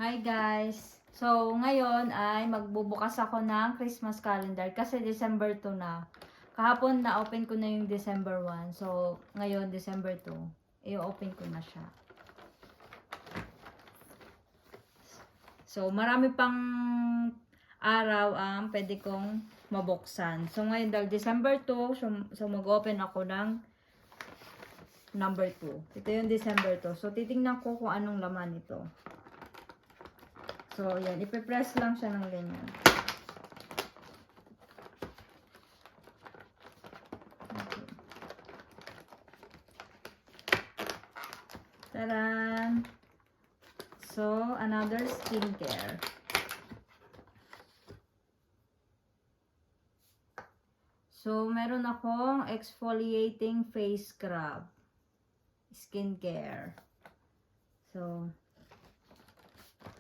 Hi guys! So, ngayon ay magbubukas ako ng Christmas calendar kasi December 2 na. Kahapon na-open ko na yung December 1. So, ngayon December 2. I-open ko na siya. So, marami pang araw ang pwede kong mabuksan. So, ngayon dahil December 2, so mag-open ako ng number 2. Ito yung December 2. So, titingnan ko kung anong laman ito. So, yan. Ipipress lang siya ng ganyan. Okay. Taran! So, another skincare. So, meron akong exfoliating face scrub. Skincare. So,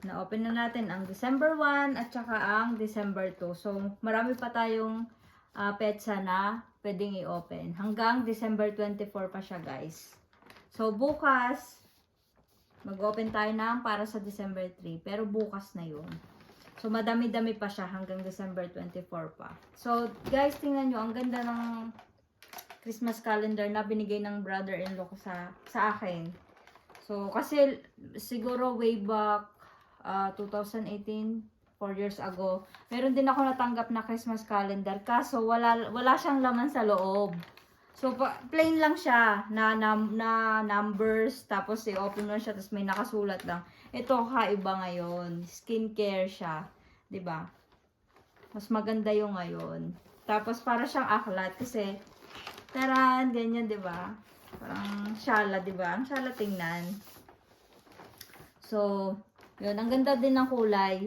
na-open na natin ang December 1 at saka ang December 2. So, marami pa tayong petsa na pwedeng i-open. Hanggang December 24 pa siya, guys. So, bukas, mag-open tayo ng para sa December 3. Pero bukas na yun. So, madami-dami pa siya hanggang December 24 pa. So, guys, tingnan nyo. Ang ganda ng Christmas calendar na binigay ng brother-in-law ko sa akin. So, kasi siguro way back 2018, 4 years ago, meron din ako natanggap na Christmas calendar. Kaso, wala siyang laman sa loob. So, plain lang siya na numbers, tapos i-open mo siya, tapos may nakasulat lang. Ito, kaiba ngayon. Skincare siya. 'Di ba? Mas maganda yung ngayon. Tapos, para siyang aklat, kasi, taran, ganyan, 'di ba? Parang syala, 'di ba? Ang syala tingnan. So, yun, ang ganda din ng kulay.